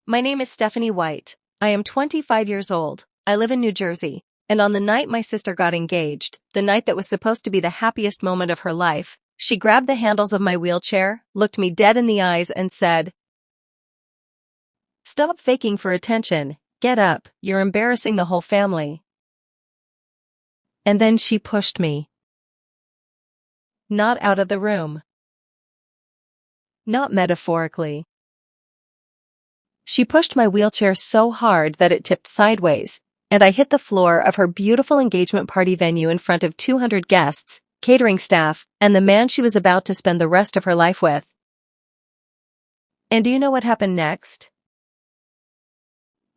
My name is Stephanie White. I am 25 years old. I live in New Jersey. And on the night my sister got engaged, the night that was supposed to be the happiest moment of her life, she grabbed the handles of my wheelchair, looked me dead in the eyes and said, "Stop faking for attention. Get up, you're embarrassing the whole family." And then she pushed me. Not out of the room. Not metaphorically. She pushed my wheelchair so hard that it tipped sideways, and I hit the floor of her beautiful engagement party venue in front of 200 guests, catering staff, and the man she was about to spend the rest of her life with. And do you know what happened next?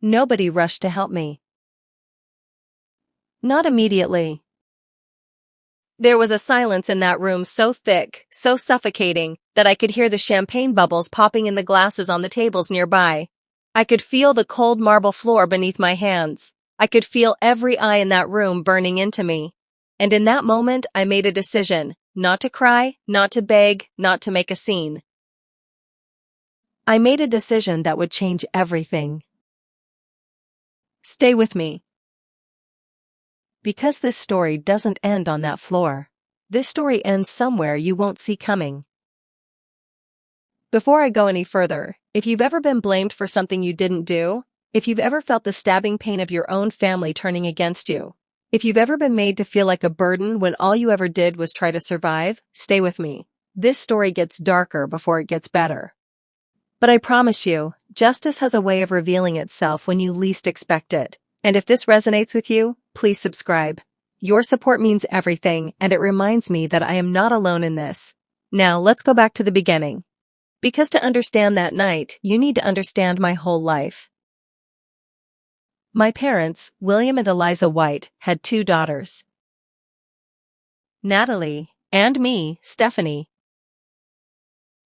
Nobody rushed to help me. Not immediately. There was a silence in that room so thick, so suffocating, that I could hear the champagne bubbles popping in the glasses on the tables nearby. I could feel the cold marble floor beneath my hands. I could feel every eye in that room burning into me. And in that moment, I made a decision, not to cry, not to beg, not to make a scene. I made a decision that would change everything. Stay with me. Because this story doesn't end on that floor. This story ends somewhere you won't see coming. Before I go any further, if you've ever been blamed for something you didn't do, if you've ever felt the stabbing pain of your own family turning against you, if you've ever been made to feel like a burden when all you ever did was try to survive, stay with me. This story gets darker before it gets better. But I promise you, justice has a way of revealing itself when you least expect it. And if this resonates with you, please subscribe. Your support means everything, and it reminds me that I am not alone in this. Now, let's go back to the beginning. Because to understand that night, you need to understand my whole life. My parents, William and Eliza White, had 2 daughters. Natalie, and me, Stephanie.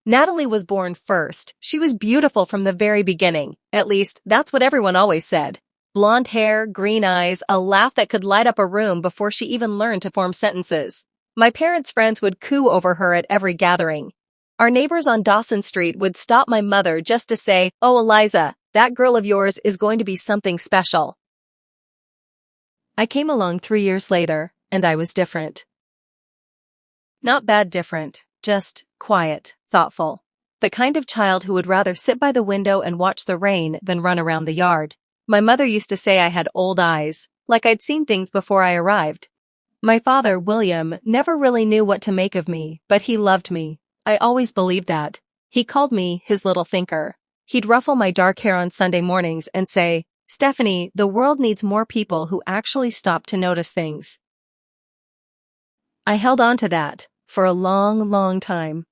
Natalie was born first. She was beautiful from the very beginning. At least, that's what everyone always said. Blonde hair, green eyes, a laugh that could light up a room before she even learned to form sentences. My parents' friends would coo over her at every gathering. Our neighbors on Dawson Street would stop my mother just to say, "Oh, Eliza, that girl of yours is going to be something special." I came along 3 years later, and I was different. Not bad different, just quiet, thoughtful. The kind of child who would rather sit by the window and watch the rain than run around the yard. My mother used to say I had old eyes, like I'd seen things before I arrived. My father, William, never really knew what to make of me, but he loved me. I always believed that. He called me his little thinker. He'd ruffle my dark hair on Sunday mornings and say, "Stephanie, the world needs more people who actually stop to notice things." I held on to that for a long, long time.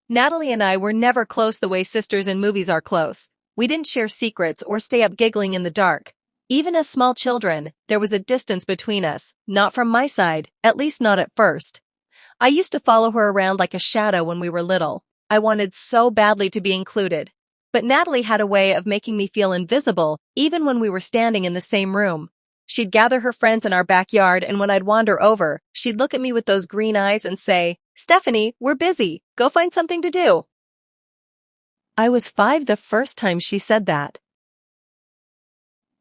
Natalie and I were never close the way sisters in movies are close. We didn't share secrets or stay up giggling in the dark. Even as small children, there was a distance between us, not from my side, at least not at first. I used to follow her around like a shadow when we were little. I wanted so badly to be included. But Natalie had a way of making me feel invisible, even when we were standing in the same room. She'd gather her friends in our backyard, and when I'd wander over, she'd look at me with those green eyes and say, "Stephanie, we're busy. Go find something to do." I was 5 the first time she said that.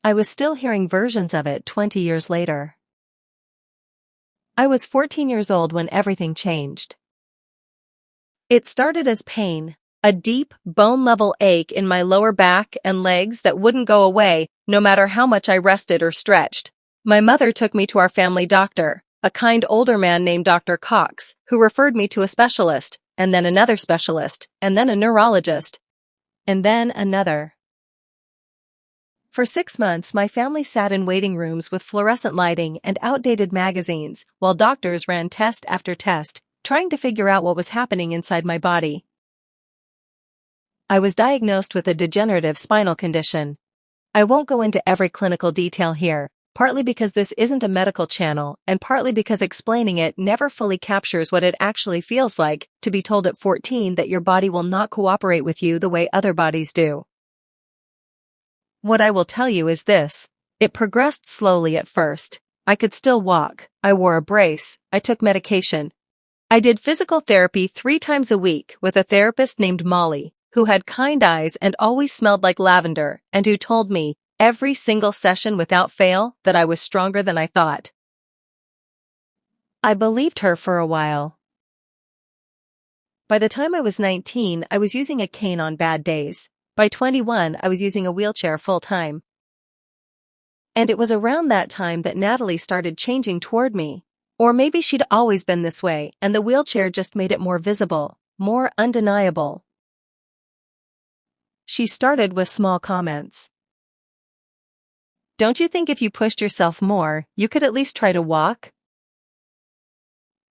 I was still hearing versions of it 20 years later. I was 14 years old when everything changed. It started as pain, a deep, bone-level ache in my lower back and legs that wouldn't go away no matter how much I rested or stretched. My mother took me to our family doctor, a kind older man named Dr. Cox, who referred me to a specialist, and then another specialist, and then a neurologist, and then another. For 6 months, my family sat in waiting rooms with fluorescent lighting and outdated magazines, while doctors ran test after test, trying to figure out what was happening inside my body. I was diagnosed with a degenerative spinal condition. I won't go into every clinical detail here, partly because this isn't a medical channel, and partly because explaining it never fully captures what it actually feels like to be told at 14 that your body will not cooperate with you the way other bodies do. What I will tell you is this. It progressed slowly at first. I could still walk. I wore a brace. I took medication. I did physical therapy 3 times a week with a therapist named Molly, who had kind eyes and always smelled like lavender, and who told me, every single session without fail, that I was stronger than I thought. I believed her for a while. By the time I was 19, I was using a cane on bad days. By 21, I was using a wheelchair full-time. And it was around that time that Natalie started changing toward me. Or maybe she'd always been this way, and the wheelchair just made it more visible, more undeniable. She started with small comments. Don't you think if you pushed yourself more, you could at least try to walk?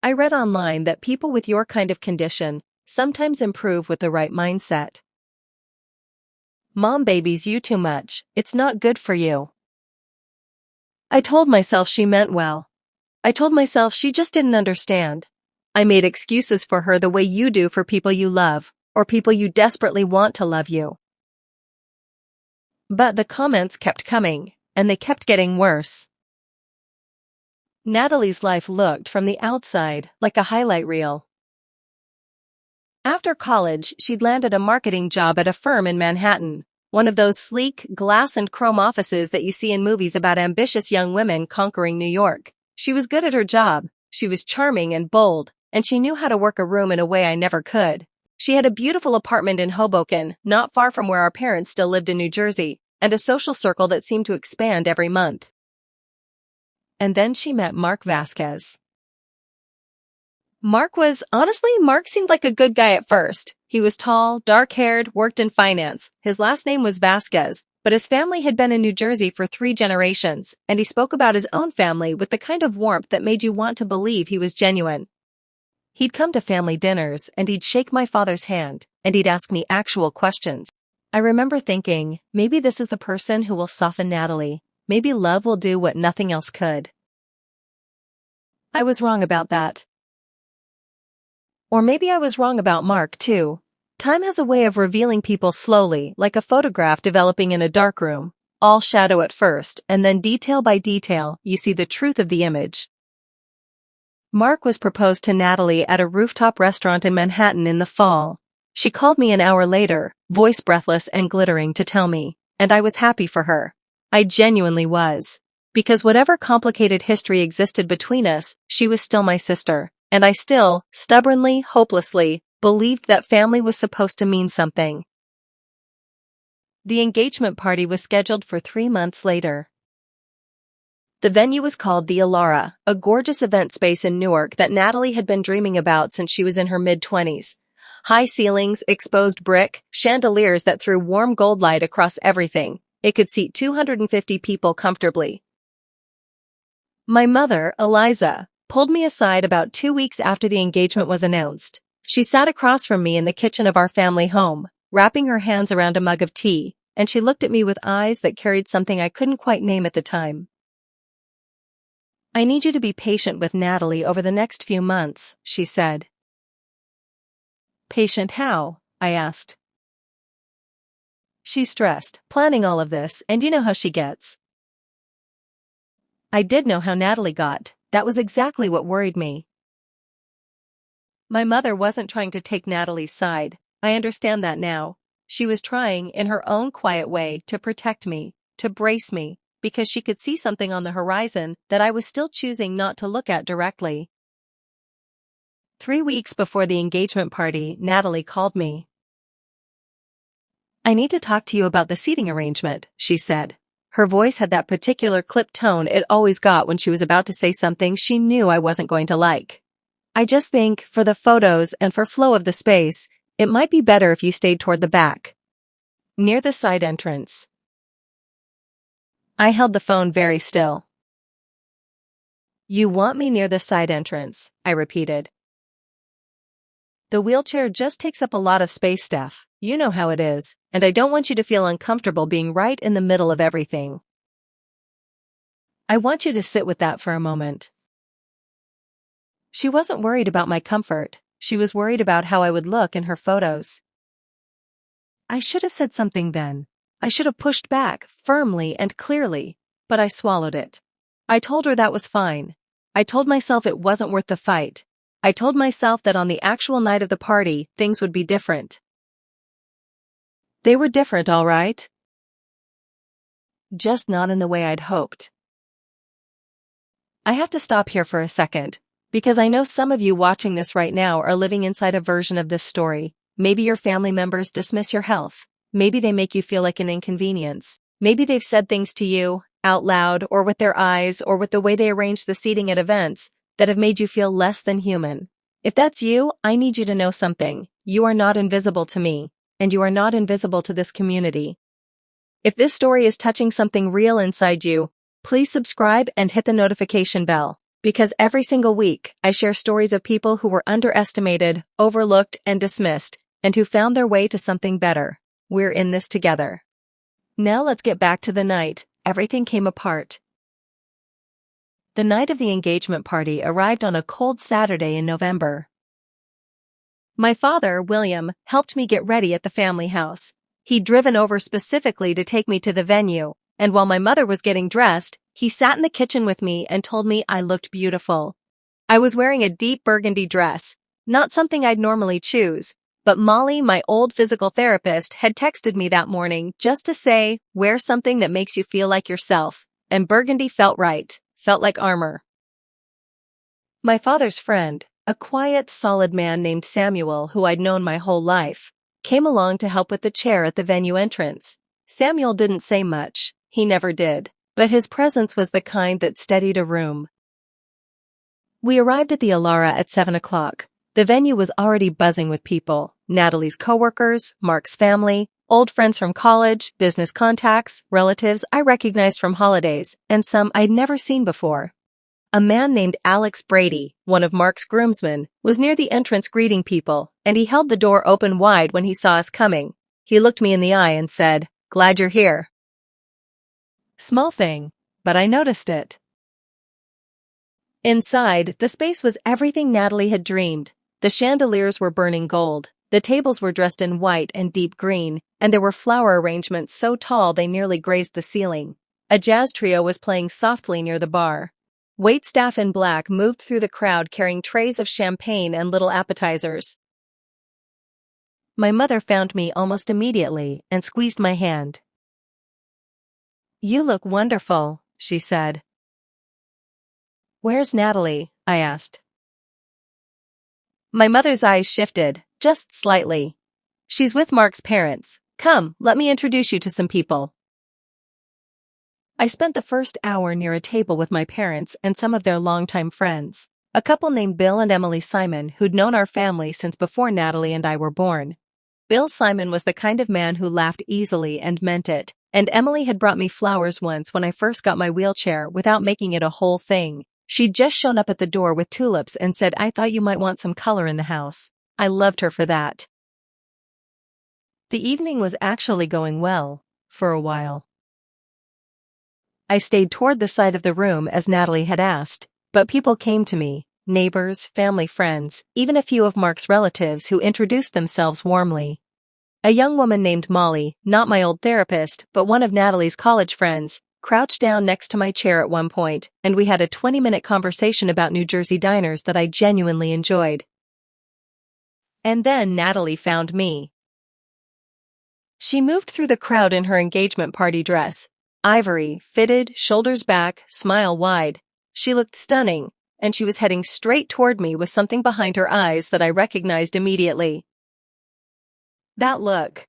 I read online that people with your kind of condition sometimes improve with the right mindset. Mom babies you too much, it's not good for you. I told myself she meant well. I told myself she just didn't understand. I made excuses for her the way you do for people you love, or people you desperately want to love you. But the comments kept coming, and they kept getting worse. Natalie's life looked from the outside like a highlight reel. After college, she'd landed a marketing job at a firm in Manhattan, one of those sleek, glass and chrome offices that you see in movies about ambitious young women conquering New York. She was good at her job, she was charming and bold, and she knew how to work a room in a way I never could. She had a beautiful apartment in Hoboken, not far from where our parents still lived in New Jersey, and a social circle that seemed to expand every month. And then she met Mark Vasquez. Mark seemed like a good guy at first. He was tall, dark-haired, worked in finance. His last name was Vasquez, but his family had been in New Jersey for 3 generations, and he spoke about his own family with the kind of warmth that made you want to believe he was genuine. He'd come to family dinners, and he'd shake my father's hand, and he'd ask me actual questions. I remember thinking, maybe this is the person who will soften Natalie. Maybe love will do what nothing else could. I was wrong about that. Or maybe I was wrong about Mark, too. Time has a way of revealing people slowly, like a photograph developing in a darkroom. All shadow at first, and then detail by detail, you see the truth of the image. Mark was proposed to Natalie at a rooftop restaurant in Manhattan in the fall. She called me an hour later, voice breathless and glittering, to tell me, and I was happy for her. I genuinely was. Because whatever complicated history existed between us, she was still my sister, and I still, stubbornly, hopelessly, believed that family was supposed to mean something. The engagement party was scheduled for 3 months later. The venue was called the Elara, a gorgeous event space in Newark that Natalie had been dreaming about since she was in her mid-20s. High ceilings, exposed brick, chandeliers that threw warm gold light across everything. It could seat 250 people comfortably. My mother, Eliza, pulled me aside about 2 weeks after the engagement was announced. She sat across from me in the kitchen of our family home, wrapping her hands around a mug of tea, and she looked at me with eyes that carried something I couldn't quite name at the time. I need you to be patient with Natalie over the next few months, she said. Patient how? I asked. She's stressed, planning all of this, and you know how she gets. I did know how Natalie got. That was exactly what worried me. My mother wasn't trying to take Natalie's side. I understand that now. She was trying, in her own quiet way, to protect me, to brace me, because she could see something on the horizon that I was still choosing not to look at directly. 3 weeks before the engagement party, Natalie called me. I need to talk to you about the seating arrangement, she said. Her voice had that particular clipped tone it always got when she was about to say something she knew I wasn't going to like. I just think, for the photos and for flow of the space, it might be better if you stayed toward the back, near the side entrance. I held the phone very still. You want me near the side entrance, I repeated. The wheelchair just takes up a lot of space, Steph. You know how it is, and I don't want you to feel uncomfortable being right in the middle of everything. I want you to sit with that for a moment. She wasn't worried about my comfort. She was worried about how I would look in her photos. I should have said something then. I should have pushed back, firmly and clearly, but I swallowed it. I told her that was fine. I told myself it wasn't worth the fight. I told myself that on the actual night of the party, things would be different. They were different, all right. Just not in the way I'd hoped. I have to stop here for a second, because I know some of you watching this right now are living inside a version of this story. Maybe your family members dismiss your health. Maybe they make you feel like an inconvenience. Maybe they've said things to you, out loud, or with their eyes, or with the way they arrange the seating at events, that have made you feel less than human. If that's you, I need you to know something. You are not invisible to me, and you are not invisible to this community. If this story is touching something real inside you, please subscribe and hit the notification bell, because every single week, I share stories of people who were underestimated, overlooked, and dismissed, and who found their way to something better. We're in this together. Now let's get back to the night everything came apart. The night of the engagement party arrived on a cold Saturday in November. My father, William, helped me get ready at the family house. He'd driven over specifically to take me to the venue, and while my mother was getting dressed, he sat in the kitchen with me and told me I looked beautiful. I was wearing a deep burgundy dress, not something I'd normally choose, but Molly, my old physical therapist, had texted me that morning just to say, wear something that makes you feel like yourself, and burgundy felt right, felt like armor. My father's friend, a quiet, solid man named Samuel who I'd known my whole life, came along to help with the chair at the venue entrance. Samuel didn't say much, he never did, but his presence was the kind that steadied a room. We arrived at the Alara at 7 o'clock. The venue was already buzzing with people. Natalie's coworkers, Mark's family, old friends from college, business contacts, relatives I recognized from holidays, and some I'd never seen before. A man named Alex Brady, one of Mark's groomsmen, was near the entrance greeting people, and he held the door open wide when he saw us coming. He looked me in the eye and said, "Glad you're here." Small thing, but I noticed it. Inside, the space was everything Natalie had dreamed. The chandeliers were burning gold, the tables were dressed in white and deep green, and there were flower arrangements so tall they nearly grazed the ceiling. A jazz trio was playing softly near the bar. Waitstaff in black moved through the crowd carrying trays of champagne and little appetizers. My mother found me almost immediately and squeezed my hand. "You look wonderful," she said. "Where's Natalie?" I asked. My mother's eyes shifted, just slightly. "She's with Mark's parents. Come, let me introduce you to some people." I spent the first hour near a table with my parents and some of their longtime friends, a couple named Bill and Emily Simon who'd known our family since before Natalie and I were born. Bill Simon was the kind of man who laughed easily and meant it, and Emily had brought me flowers once when I first got my wheelchair without making it a whole thing. She'd just shown up at the door with tulips and said, "I thought you might want some color in the house." I loved her for that. The evening was actually going well, for a while. I stayed toward the side of the room as Natalie had asked, but people came to me, neighbors, family friends, even a few of Mark's relatives who introduced themselves warmly. A young woman named Molly, not my old therapist, but one of Natalie's college friends, crouched down next to my chair at one point, and we had a 20-minute conversation about New Jersey diners that I genuinely enjoyed. And then Natalie found me. She moved through the crowd in her engagement party dress, ivory, fitted, shoulders back, smile wide. She looked stunning, and she was heading straight toward me with something behind her eyes that I recognized immediately. That look.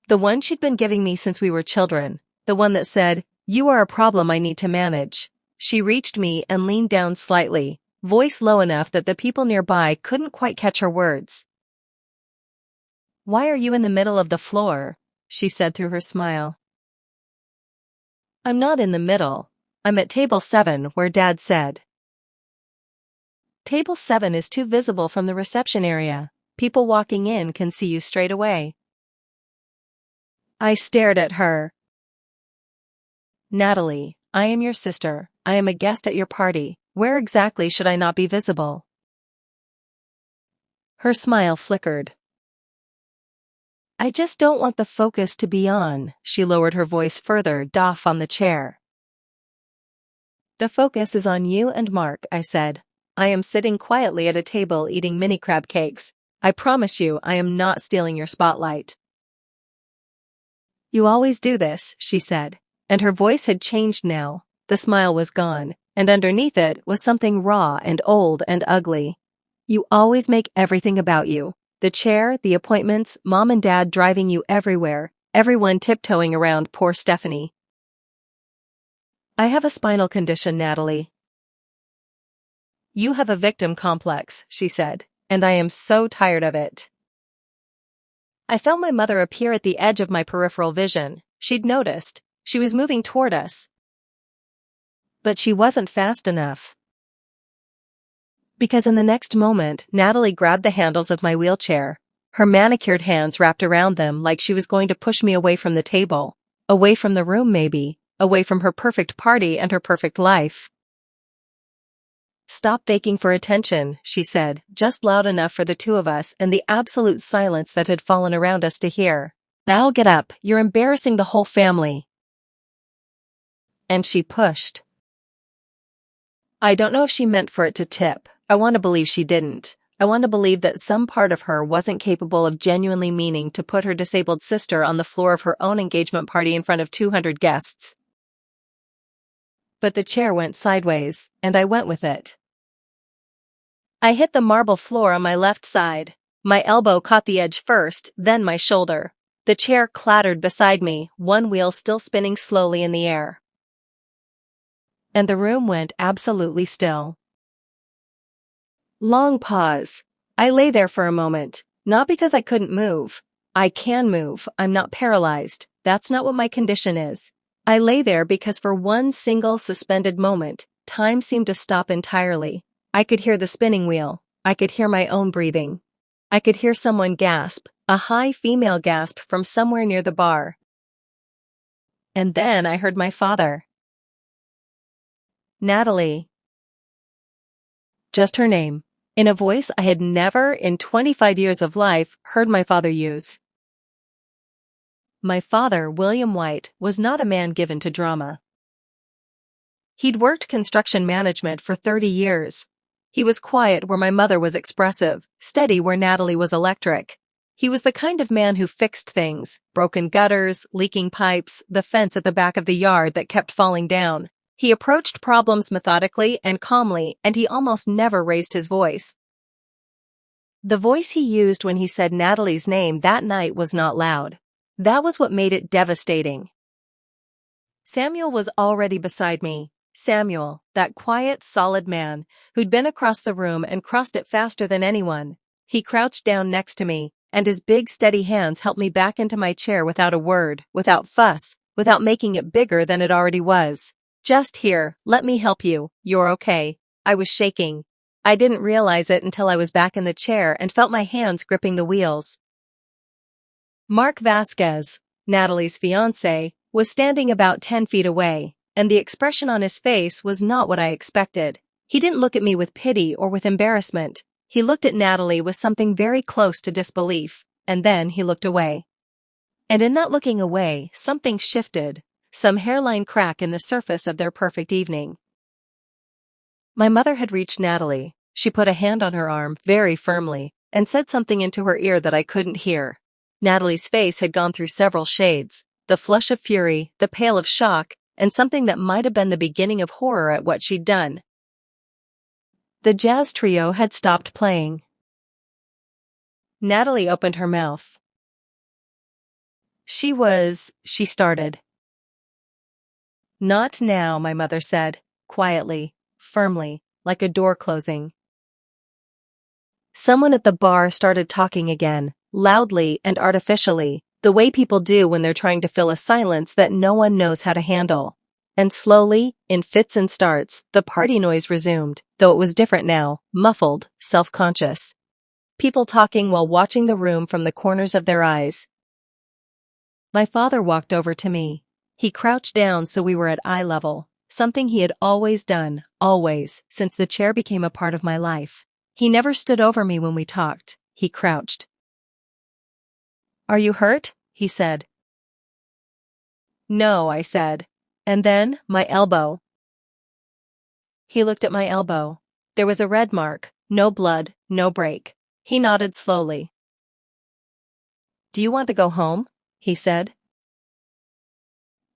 The one she'd been giving me since we were children. The one that said, "You are a problem I need to manage." She reached me and leaned down slightly, voice low enough that the people nearby couldn't quite catch her words. "Why are you in the middle of the floor?" she said through her smile. "I'm not in the middle. I'm at table 7 where Dad said." Table 7 is too visible from the reception area. People walking in can see you straight away. I stared at her. "Natalie, I am your sister. I am a guest at your party. Where exactly should I not be visible?" Her smile flickered. "I just don't want the focus to be on," she lowered her voice further, doff on the chair. "The focus is on you and Mark," I said. "I am sitting quietly at a table eating mini crab cakes. I promise you I am not stealing your spotlight." You always do this, she said. And her voice had changed now. The smile was gone, and underneath it was something raw and old and ugly. You always make everything about you. The chair, the appointments, mom and dad driving you everywhere, everyone tiptoeing around poor Stephanie. I have a spinal condition, Natalie. You have a victim complex, she said, and I am so tired of it. I felt my mother appear at the edge of my peripheral vision. She'd noticed. She was moving toward us. But she wasn't fast enough. Because in the next moment, Natalie grabbed the handles of my wheelchair. Her manicured hands wrapped around them like she was going to push me away from the table. Away from the room, maybe. Away from her perfect party and her perfect life. Stop faking for attention, she said, just loud enough for the two of us and the absolute silence that had fallen around us to hear. Now get up, you're embarrassing the whole family. And she pushed. I don't know if she meant for it to tip. I want to believe she didn't. I want to believe that some part of her wasn't capable of genuinely meaning to put her disabled sister on the floor of her own engagement party in front of 200 guests. But the chair went sideways, and I went with it. I hit the marble floor on my left side. My elbow caught the edge first, then my shoulder. The chair clattered beside me, one wheel still spinning slowly in the air. And the room went absolutely still. Long pause. I lay there for a moment, not because I couldn't move. I can move, I'm not paralyzed. That's not what my condition is. I lay there because for one single suspended moment, time seemed to stop entirely. I could hear the spinning wheel. I could hear my own breathing. I could hear someone gasp, a high female gasp from somewhere near the bar. And then I heard my father. Natalie. Just her name, in a voice I had never, in 25 years of life, heard my father use. My father, William White, was not a man given to drama. He'd worked construction management for 30 years. He was quiet where my mother was expressive, steady where Natalie was electric. He was the kind of man who fixed things, broken gutters, leaking pipes, the fence at the back of the yard that kept falling down. He approached problems methodically and calmly, and he almost never raised his voice. The voice he used when he said Natalie's name that night was not loud. That was what made it devastating. Samuel was already beside me. Samuel, that quiet, solid man, who'd been across the room and crossed it faster than anyone. He crouched down next to me, and his big, steady hands helped me back into my chair without a word, without fuss, without making it bigger than it already was. Just here, let me help you, you're okay. I was shaking. I didn't realize it until I was back in the chair and felt my hands gripping the wheels. Mark Vasquez, Natalie's fiancé, was standing about 10 feet away, and the expression on his face was not what I expected. He didn't look at me with pity or with embarrassment. He looked at Natalie with something very close to disbelief, and then he looked away. And in that looking away, something shifted. Some hairline crack in the surface of their perfect evening. My mother had reached Natalie. She put a hand on her arm very firmly and said something into her ear that I couldn't hear. Natalie's face had gone through several shades, the flush of fury, the pale of shock, and something that might have been the beginning of horror at what she'd done. The jazz trio had stopped playing. Natalie opened her mouth. She started. Not now, my mother said, quietly, firmly, like a door closing. Someone at the bar started talking again, loudly and artificially, the way people do when they're trying to fill a silence that no one knows how to handle. And slowly, in fits and starts, the party noise resumed, though it was different now, muffled, self-conscious. People talking while watching the room from the corners of their eyes. My father walked over to me. He crouched down so we were at eye level, something he had always done, always, since the chair became a part of my life. He never stood over me when we talked. He crouched. Are you hurt? He said. No, I said. And then, my elbow. He looked at my elbow. There was a red mark, no blood, no break. He nodded slowly. Do you want to go home? He said.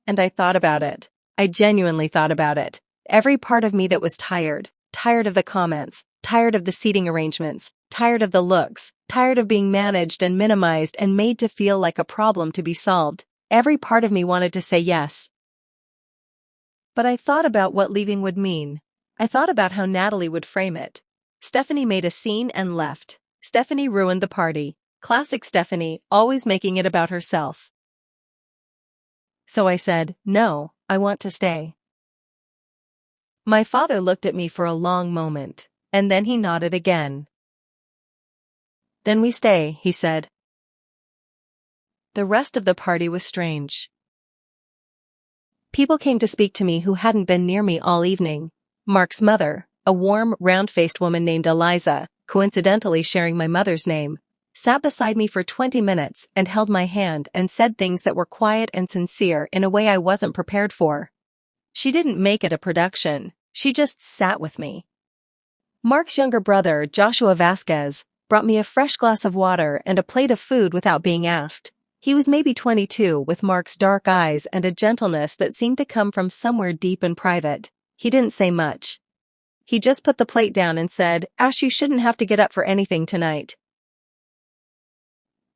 And I thought about it. I genuinely thought about it. Every part of me that was tired. Tired of the comments. Tired of the seating arrangements. Tired of the looks. Tired of being managed and minimized and made to feel like a problem to be solved. Every part of me wanted to say yes. But I thought about what leaving would mean. I thought about how Natalie would frame it. Stephanie made a scene and left. Stephanie ruined the party. Classic Stephanie, always making it about herself. So I said, no, I want to stay. My father looked at me for a long moment, and then he nodded again. Then we stay, he said. The rest of the party was strange. People came to speak to me who hadn't been near me all evening. Mark's mother, a warm, round-faced woman named Eliza, coincidentally sharing my mother's name, sat beside me for 20 minutes and held my hand and said things that were quiet and sincere in a way I wasn't prepared for. She didn't make it a production, she just sat with me. Mark's younger brother, Joshua Vasquez, brought me a fresh glass of water and a plate of food without being asked. He was maybe 22, with Mark's dark eyes and a gentleness that seemed to come from somewhere deep and private. He didn't say much. He just put the plate down and said, "Ash, you shouldn't have to get up for anything tonight."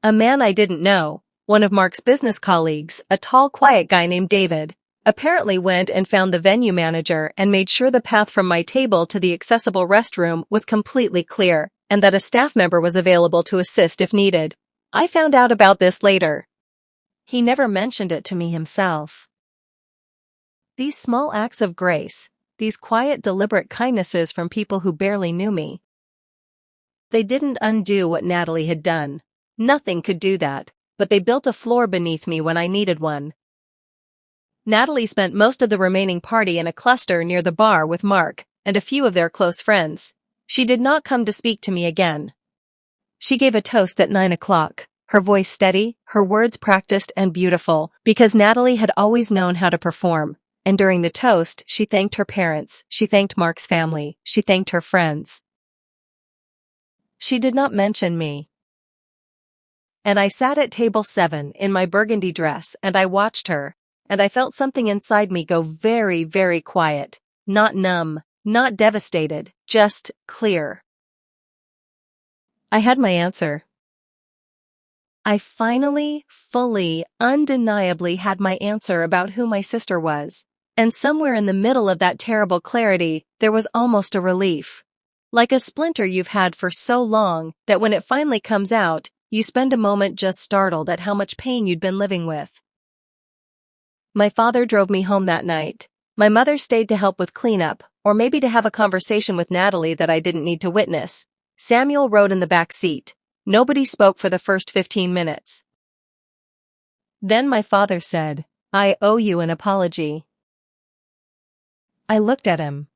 A man I didn't know, one of Mark's business colleagues, a tall, quiet guy named David, apparently went and found the venue manager and made sure the path from my table to the accessible restroom was completely clear, and that a staff member was available to assist if needed. I found out about this later. He never mentioned it to me himself. These small acts of grace, these quiet, deliberate kindnesses from people who barely knew me. They didn't undo what Natalie had done. Nothing could do that, but they built a floor beneath me when I needed one. Natalie spent most of the remaining party in a cluster near the bar with Mark and a few of their close friends. She did not come to speak to me again. She gave a toast at 9 o'clock, her voice steady, her words practiced and beautiful, because Natalie had always known how to perform. And during the toast, she thanked her parents, she thanked Mark's family, she thanked her friends. She did not mention me. And I sat at table 7 in my burgundy dress and I watched her, and I felt something inside me go very, very quiet, not numb, not devastated, just clear. I had my answer. I finally, fully, undeniably had my answer about who my sister was. And somewhere in the middle of that terrible clarity, there was almost a relief. Like a splinter you've had for so long that when it finally comes out, you spend a moment just startled at how much pain you'd been living with. My father drove me home that night. My mother stayed to help with cleanup, or maybe to have a conversation with Natalie that I didn't need to witness. Samuel rode in the back seat. Nobody spoke for the first 15 minutes. Then my father said, "I owe you an apology." I looked at him.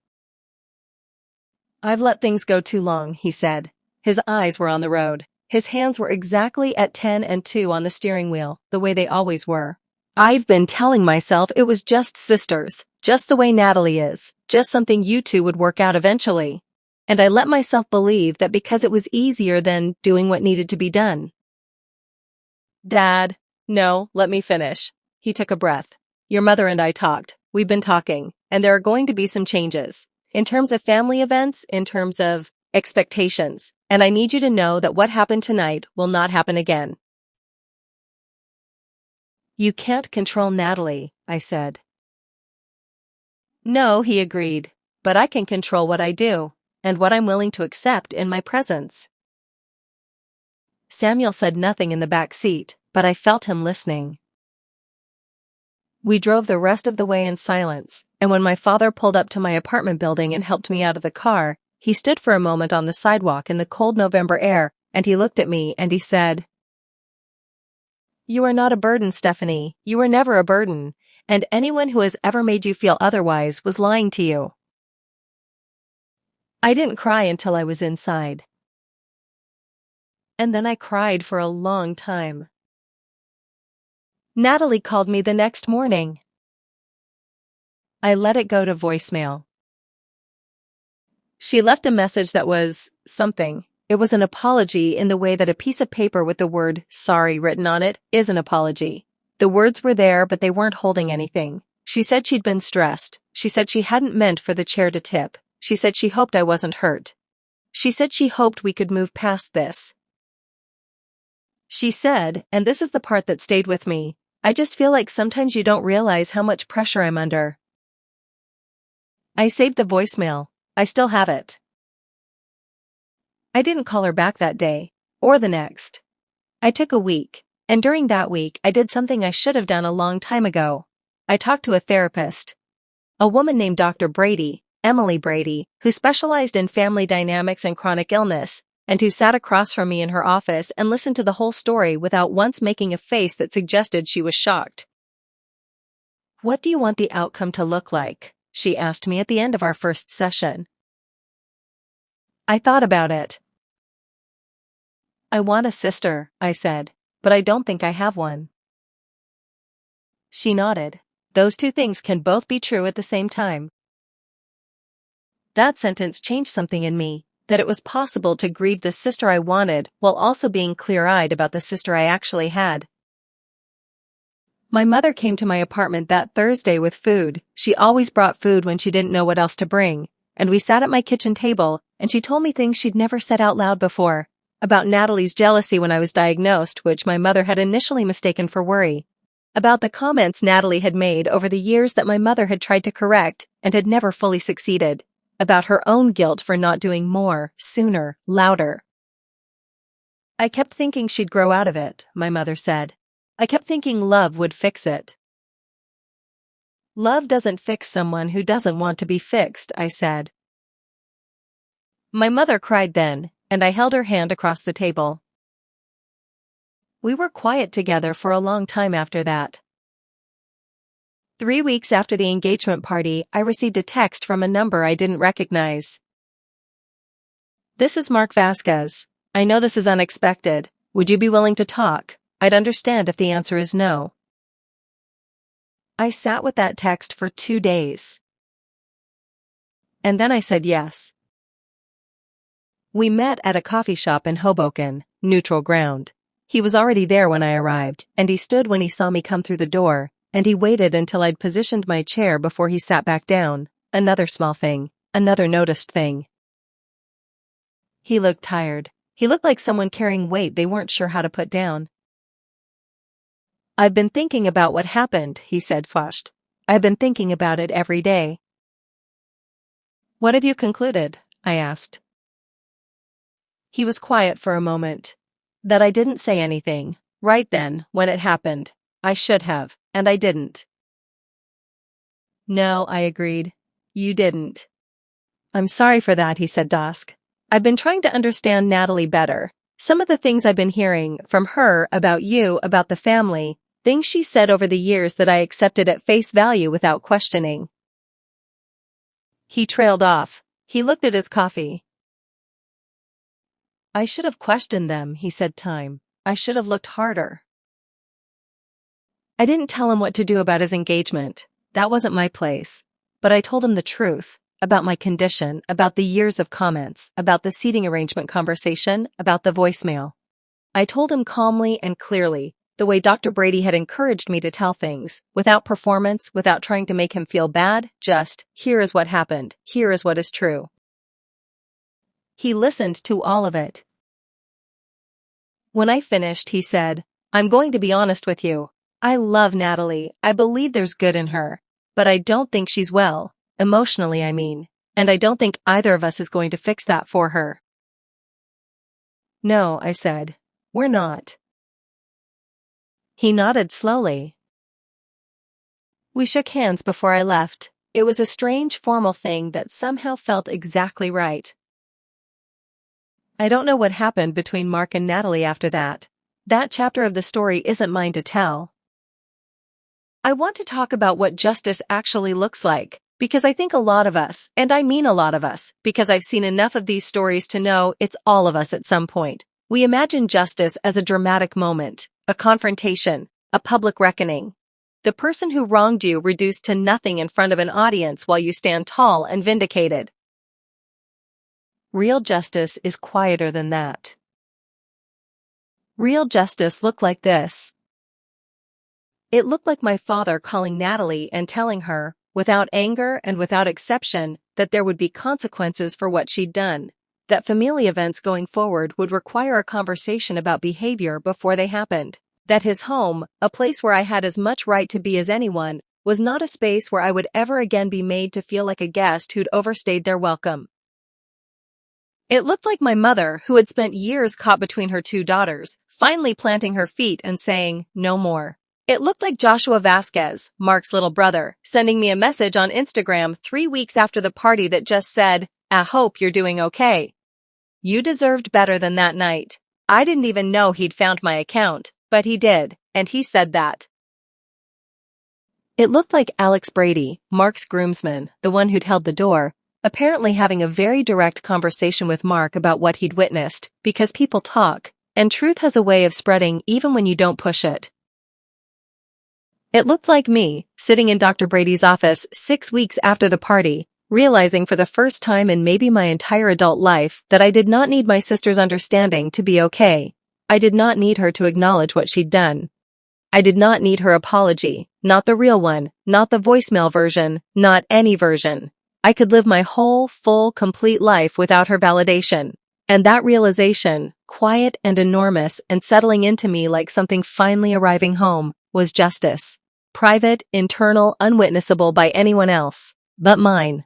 "I've let things go too long," he said. His eyes were on the road. His hands were exactly at 10 and 2 on the steering wheel, the way they always were. "I've been telling myself it was just sisters, just the way Natalie is, just something you two would work out eventually. And I let myself believe that because it was easier than doing what needed to be done." "Dad, no, let me finish." He took a breath. "Your mother and I talked. We've been talking, and there are going to be some changes. In terms of family events, in terms of expectations. And I need you to know that what happened tonight will not happen again." "You can't control Natalie," I said. "No," he agreed, "but I can control what I do, and what I'm willing to accept in my presence." Samuel said nothing in the back seat, but I felt him listening. We drove the rest of the way in silence, and when my father pulled up to my apartment building and helped me out of the car, he stood for a moment on the sidewalk in the cold November air, and he looked at me and he said, "You are not a burden, Stephanie. You were never a burden, and anyone who has ever made you feel otherwise was lying to you." I didn't cry until I was inside. And then I cried for a long time. Natalie called me the next morning. I let it go to voicemail. She left a message that was something. It was an apology in the way that a piece of paper with the word "sorry" written on it is an apology. The words were there, but they weren't holding anything. She said she'd been stressed. She said she hadn't meant for the chair to tip. She said she hoped I wasn't hurt. She said she hoped we could move past this. She said, and this is the part that stayed with me, I just feel like sometimes you don't realize how much pressure I'm under. I saved the voicemail. I still have it. I didn't call her back that day, or the next. I took a week, and during that week I did something I should have done a long time ago. I talked to a therapist. A woman named Dr. Brady, Emily Brady, who specialized in family dynamics and chronic illness, and who sat across from me in her office and listened to the whole story without once making a face that suggested she was shocked. "What do you want the outcome to look like?" she asked me at the end of our first session. I thought about it. "I want a sister," I said, "but I don't think I have one." She nodded. Those two things can both be true at the same time. That sentence changed something in me, that it was possible to grieve the sister I wanted while also being clear-eyed about the sister I actually had. My mother came to my apartment that Thursday with food. She always brought food when she didn't know what else to bring, and we sat at my kitchen table, and she told me things she'd never said out loud before, about Natalie's jealousy when I was diagnosed, which my mother had initially mistaken for worry, about the comments Natalie had made over the years that my mother had tried to correct and had never fully succeeded, about her own guilt for not doing more, sooner, louder. "I kept thinking she'd grow out of it," my mother said. "I kept thinking love would fix it." "Love doesn't fix someone who doesn't want to be fixed," I said. My mother cried then, and I held her hand across the table. We were quiet together for a long time after that. 3 weeks after the engagement party, I received a text from a number I didn't recognize. "This is Mark Vasquez. I know this is unexpected. Would you be willing to talk? I'd understand if the answer is no." I sat with that text for 2 days. And then I said yes. We met at a coffee shop in Hoboken, neutral ground. He was already there when I arrived, and he stood when he saw me come through the door, and he waited until I'd positioned my chair before he sat back down. Another small thing, another noticed thing. He looked tired. He looked like someone carrying weight they weren't sure how to put down. "I've been thinking about what happened," he said, flushed. "I've been thinking about it every day." "What have you concluded?" I asked. He was quiet for a moment. "That I didn't say anything, right then, when it happened. I should have, and I didn't." "No," I agreed. "You didn't." "I'm sorry for that," he said, dusk. "I've been trying to understand Natalie better. Some of the things I've been hearing from her about you, about the family, things she said over the years that I accepted at face value without questioning." He trailed off. He looked at his coffee. "I should have questioned them," he said. "I should have looked harder." I didn't tell him what to do about his engagement. That wasn't my place. But I told him the truth, about my condition, about the years of comments, about the seating arrangement conversation, about the voicemail. I told him calmly and clearly, the way Dr. Brady had encouraged me to tell things, without performance, without trying to make him feel bad, just, here is what happened, here is what is true. He listened to all of it. When I finished, he said, "I'm going to be honest with you. I love Natalie. I believe there's good in her. But I don't think she's well, emotionally I mean, and I don't think either of us is going to fix that for her." "No," I said, "we're not." He nodded slowly. We shook hands before I left. It was a strange formal thing that somehow felt exactly right. I don't know what happened between Mark and Natalie after that. That chapter of the story isn't mine to tell. I want to talk about what justice actually looks like, because I think a lot of us, and I mean a lot of us, because I've seen enough of these stories to know it's all of us at some point. We imagine justice as a dramatic moment, a confrontation, a public reckoning. The person who wronged you reduced to nothing in front of an audience while you stand tall and vindicated. Real justice is quieter than that. Real justice looked like this. It looked like my father calling Natalie and telling her, without anger and without exception, that there would be consequences for what she'd done. That family events going forward would require a conversation about behavior before they happened. That his home, a place where I had as much right to be as anyone, was not a space where I would ever again be made to feel like a guest who'd overstayed their welcome. It looked like my mother, who had spent years caught between her two daughters, finally planting her feet and saying, "No more." It looked like Joshua Vasquez, Mark's little brother, sending me a message on Instagram 3 weeks after the party that just said, "I hope you're doing okay. You deserved better than that night." I didn't even know he'd found my account, but he did, and he said that. It looked like Alex Brady, Mark's groomsman, the one who'd held the door, apparently having a very direct conversation with Mark about what he'd witnessed, because people talk, and truth has a way of spreading even when you don't push it. It looked like me, sitting in Dr. Brady's office 6 weeks after the party, realizing for the first time in maybe my entire adult life that I did not need my sister's understanding to be okay. I did not need her to acknowledge what she'd done. I did not need her apology, not the real one, not the voicemail version, not any version. I could live my whole, full, complete life without her validation. And that realization, quiet and enormous and settling into me like something finally arriving home, was justice. Private, internal, unwitnessable by anyone else, but mine.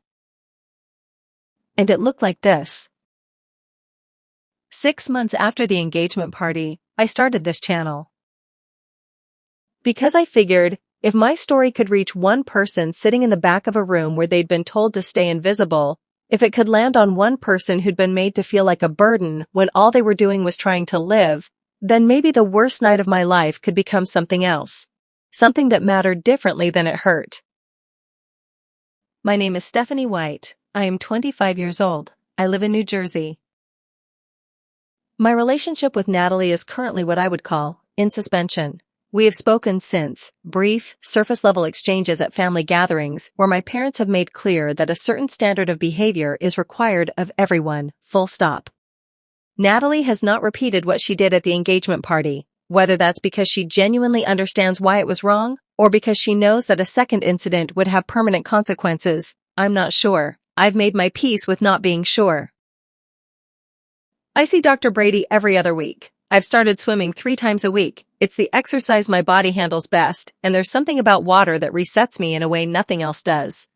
And it looked like this. 6 months after the engagement party, I started this channel. Because I figured, if my story could reach one person sitting in the back of a room where they'd been told to stay invisible, if it could land on one person who'd been made to feel like a burden when all they were doing was trying to live, then maybe the worst night of my life could become something else. Something that mattered differently than it hurt. My name is Stephanie White. I am 25 years old. I live in New Jersey. My relationship with Natalie is currently what I would call in suspension. We have spoken since, brief, surface-level exchanges at family gatherings where my parents have made clear that a certain standard of behavior is required of everyone, full stop. Natalie has not repeated what she did at the engagement party, whether that's because she genuinely understands why it was wrong, or because she knows that a second incident would have permanent consequences. I'm not sure. I've made my peace with not being sure. I see Dr. Brady every other week. I've started swimming 3 times a week. It's the exercise my body handles best, and there's something about water that resets me in a way nothing else does.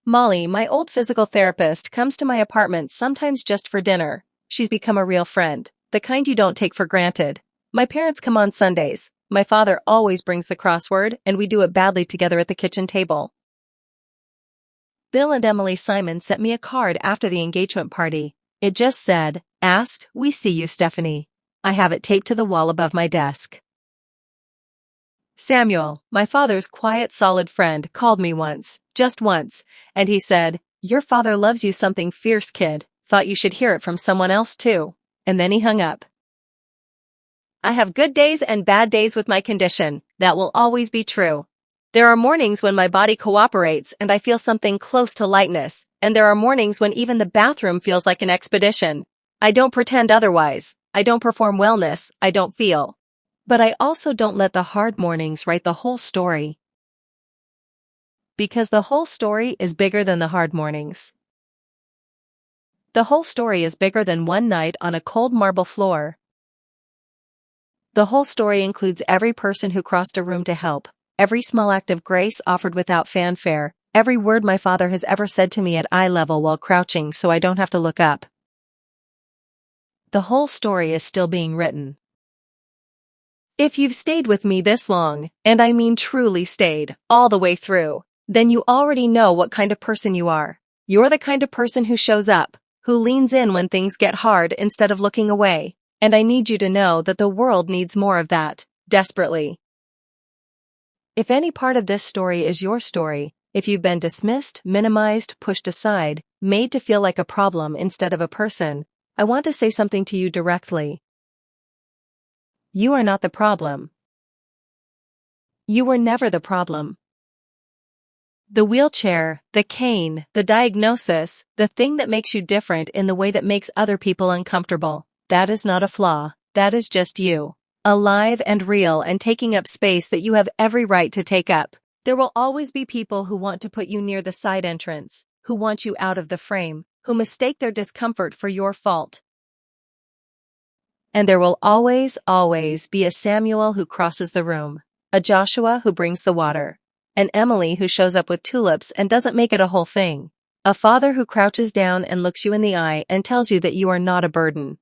Molly, my old physical therapist, comes to my apartment sometimes just for dinner. She's become a real friend, the kind you don't take for granted. My parents come on Sundays. My father always brings the crossword, and we do it badly together at the kitchen table. Bill and Emily Simon sent me a card after the engagement party. It just said, "Asked, we see you, Stephanie." I have it taped to the wall above my desk. Samuel, my father's quiet, solid friend, called me once, just once, and he said, "Your father loves you something fierce, kid. Thought you should hear it from someone else too." And then he hung up. I have good days and bad days with my condition. That will always be true. There are mornings when my body cooperates and I feel something close to lightness, and there are mornings when even the bathroom feels like an expedition. I don't pretend otherwise. I don't perform wellness. I don't feel. But I also don't let the hard mornings write the whole story. Because the whole story is bigger than the hard mornings. The whole story is bigger than one night on a cold marble floor. The whole story includes every person who crossed a room to help, every small act of grace offered without fanfare, every word my father has ever said to me at eye level while crouching so I don't have to look up. The whole story is still being written. If you've stayed with me this long, and I mean truly stayed, all the way through, then you already know what kind of person you are. You're the kind of person who shows up, who leans in when things get hard instead of looking away. And I need you to know that the world needs more of that, desperately. If any part of this story is your story, if you've been dismissed, minimized, pushed aside, made to feel like a problem instead of a person, I want to say something to you directly. You are not the problem. You were never the problem. The wheelchair, the cane, the diagnosis, the thing that makes you different in the way that makes other people uncomfortable. That is not a flaw, that is just you. alive and real and taking up space that you have every right to take up. There will always be people who want to put you near the side entrance, who want you out of the frame, who mistake their discomfort for your fault. And there will always be a Samuel who crosses the room, a Joshua who brings the water, an Emily who shows up with tulips and doesn't make it a whole thing, a father who crouches down and looks you in the eye and tells you that you are not a burden.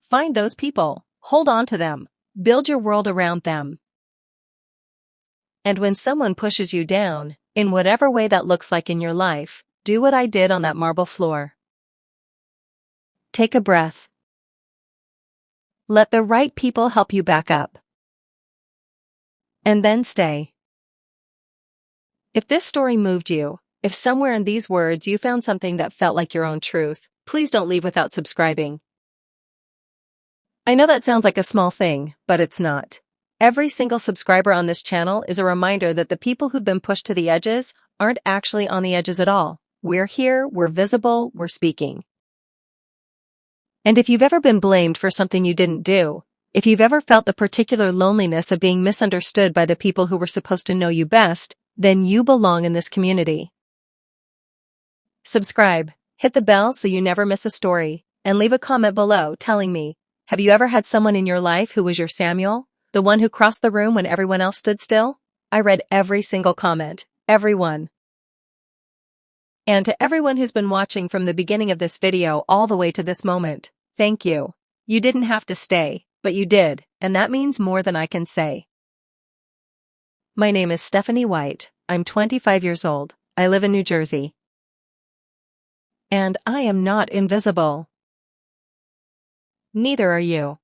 Find those people, hold on to them, build your world around them. And when someone pushes you down, in whatever way that looks like in your life, do what I did on that marble floor. Take a breath. Let the right people help you back up. And then stay. If this story moved you, if somewhere in these words you found something that felt like your own truth, please don't leave without subscribing. I know that sounds like a small thing, but it's not. Every single subscriber on this channel is a reminder that the people who've been pushed to the edges aren't actually on the edges at all. We're here, we're visible, we're speaking. And if you've ever been blamed for something you didn't do, if you've ever felt the particular loneliness of being misunderstood by the people who were supposed to know you best, then you belong in this community. Subscribe, hit the bell so you never miss a story, and leave a comment below telling me, have you ever had someone in your life who was your Samuel? The one who crossed the room when everyone else stood still? I read every single comment, every one. And to everyone who's been watching from the beginning of this video all the way to this moment, thank you. You didn't have to stay, but you did, and that means more than I can say. My name is Stephanie White, I'm 25 years old, I live in New Jersey. And I am not invisible. Neither are you.